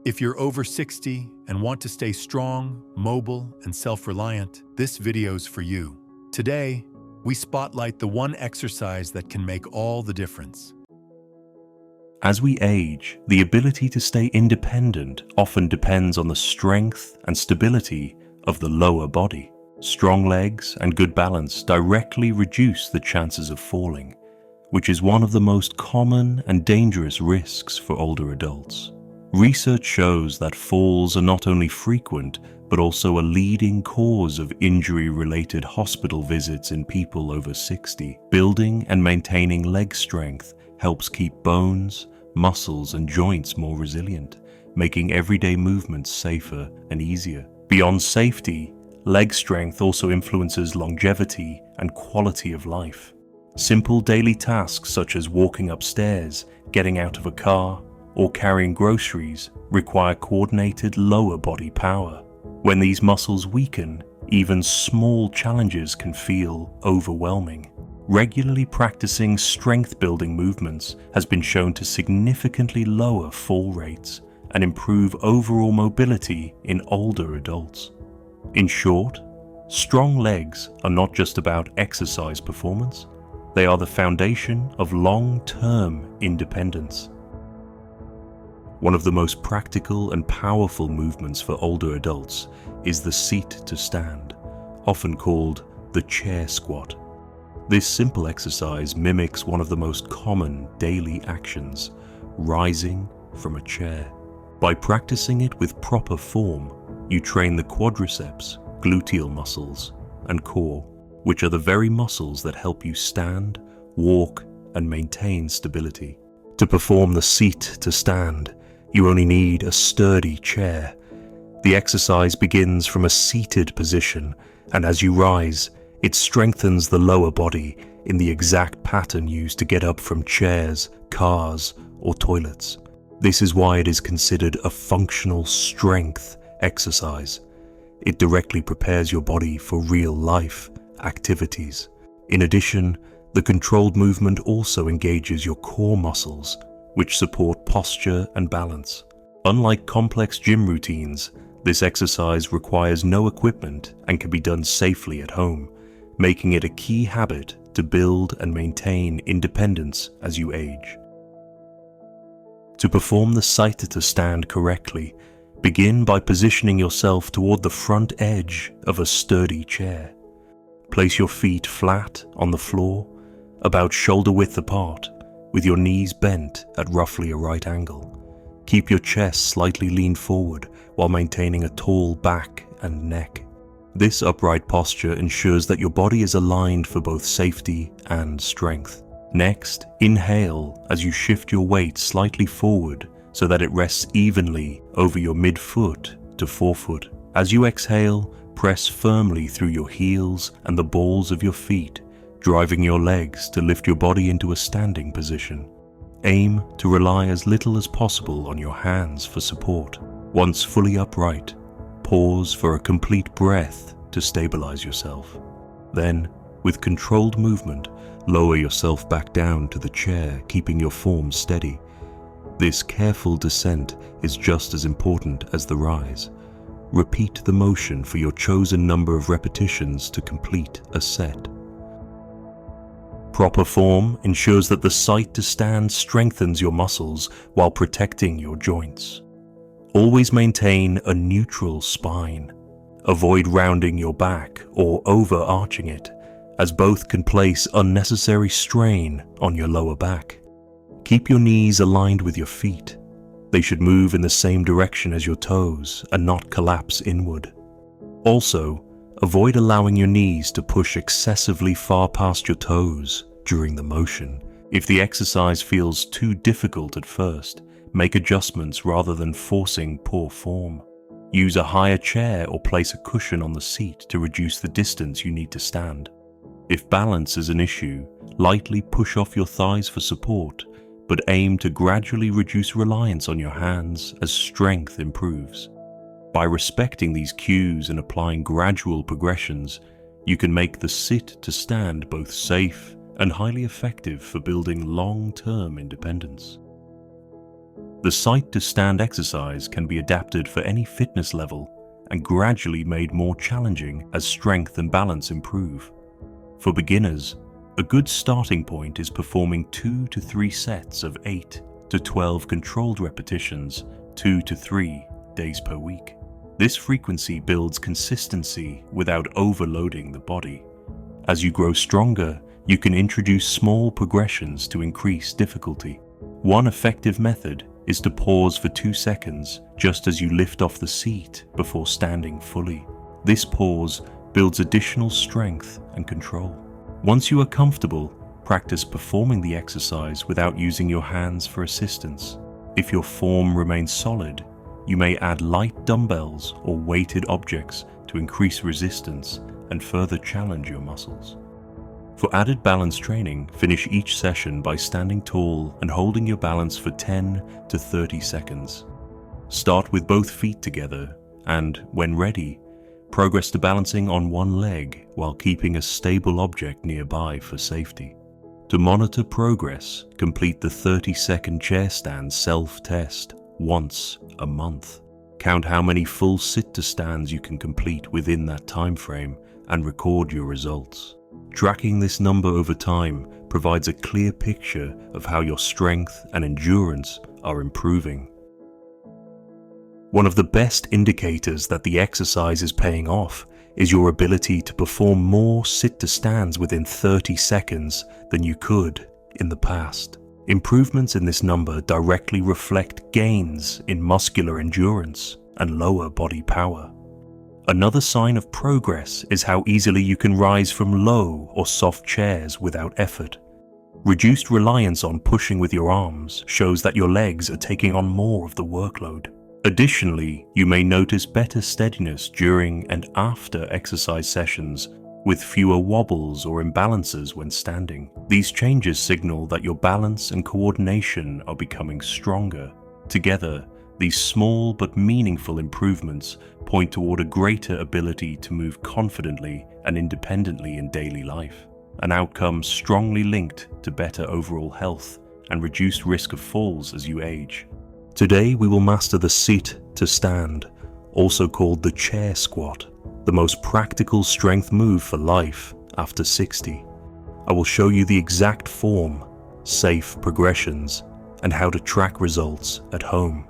If you're over 60 and want to stay strong, mobile, and self-reliant, this video's for you. Today, we spotlight the one exercise that can make all the difference. As we age, the ability to stay independent often depends on the strength and stability of the lower body. Strong legs and good balance directly reduce the chances of falling, which is one of the most common and dangerous risks for older adults. Research shows that falls are not only frequent, but also a leading cause of injury-related hospital visits in people over 60. Building and maintaining leg strength helps keep bones, muscles, and joints more resilient, making everyday movements safer and easier. Beyond safety, leg strength also influences longevity and quality of life. Simple daily tasks such as walking upstairs, getting out of a car, or carrying groceries require coordinated lower body power. When these muscles weaken, even small challenges can feel overwhelming. Regularly practicing strength-building movements has been shown to significantly lower fall rates and improve overall mobility in older adults. In short, strong legs are not just about exercise performance, they are the foundation of long-term independence. One of the most practical and powerful movements for older adults is the seat to stand, often called the chair squat. This simple exercise mimics one of the most common daily actions, rising from a chair. By practicing it with proper form, you train the quadriceps, gluteal muscles, and core, which are the very muscles that help you stand, walk, and maintain stability. To perform the seat to stand, you only need a sturdy chair. The exercise begins from a seated position, and as you rise, it strengthens the lower body in the exact pattern used to get up from chairs, cars, or toilets. This is why it is considered a functional strength exercise. It directly prepares your body for real-life activities. In addition, the controlled movement also engages your core muscles, which support posture and balance. Unlike complex gym routines, this exercise requires no equipment and can be done safely at home, making it a key habit to build and maintain independence as you age. To perform the seat to stand correctly, begin by positioning yourself toward the front edge of a sturdy chair. Place your feet flat on the floor, about shoulder width apart, with your knees bent at roughly a right angle. Keep your chest slightly leaned forward while maintaining a tall back and neck. This upright posture ensures that your body is aligned for both safety and strength. Next, inhale as you shift your weight slightly forward so that it rests evenly over your midfoot to forefoot. As you exhale, press firmly through your heels and the balls of your feet, driving your legs to lift your body into a standing position. Aim to rely as little as possible on your hands for support. Once fully upright, pause for a complete breath to stabilize yourself. Then, with controlled movement, lower yourself back down to the chair, keeping your form steady. This careful descent is just as important as the rise. Repeat the motion for your chosen number of repetitions to complete a set. Proper form ensures that the seat to stand strengthens your muscles while protecting your joints. Always maintain a neutral spine. Avoid rounding your back or overarching it, as both can place unnecessary strain on your lower back. Keep your knees aligned with your feet. They should move in the same direction as your toes and not collapse inward. Also, avoid allowing your knees to push excessively far past your toes during the motion. If the exercise feels too difficult at first, make adjustments rather than forcing poor form. Use a higher chair or place a cushion on the seat to reduce the distance you need to stand. If balance is an issue, lightly push off your thighs for support, but aim to gradually reduce reliance on your hands as strength improves. By respecting these cues and applying gradual progressions, you can make the sit to stand both safe and highly effective for building long-term independence. The sit-to-stand exercise can be adapted for any fitness level and gradually made more challenging as strength and balance improve. For beginners, a good starting point is performing 2 to 3 sets of 8 to 12 controlled repetitions 2 to 3 days per week. This frequency builds consistency without overloading the body. As you grow stronger, you can introduce small progressions to increase difficulty. One effective method is to pause for 2 seconds just as you lift off the seat before standing fully. This pause builds additional strength and control. Once you are comfortable, practice performing the exercise without using your hands for assistance. If your form remains solid, you may add light dumbbells or weighted objects to increase resistance and further challenge your muscles. For added balance training, finish each session by standing tall and holding your balance for 10 to 30 seconds. Start with both feet together and, when ready, progress to balancing on one leg while keeping a stable object nearby for safety. To monitor progress, complete the 30-second chair stand self-test once a month. Count how many full sit-to-stands you can complete within that time frame and record your results. Tracking this number over time provides a clear picture of how your strength and endurance are improving. One of the best indicators that the exercise is paying off is your ability to perform more sit-to-stands within 30 seconds than you could in the past. Improvements in this number directly reflect gains in muscular endurance and lower body power. Another sign of progress is how easily you can rise from low or soft chairs without effort. Reduced reliance on pushing with your arms shows that your legs are taking on more of the workload. Additionally, you may notice better steadiness during and after exercise sessions, with fewer wobbles or imbalances when standing. These changes signal that your balance and coordination are becoming stronger. Together, these small but meaningful improvements point toward a greater ability to move confidently and independently in daily life, an outcome strongly linked to better overall health and reduced risk of falls as you age. Today we will master the sit-to-stand, also called the chair squat, the most practical strength move for life after 60. I will show you the exact form, safe progressions, and how to track results at home.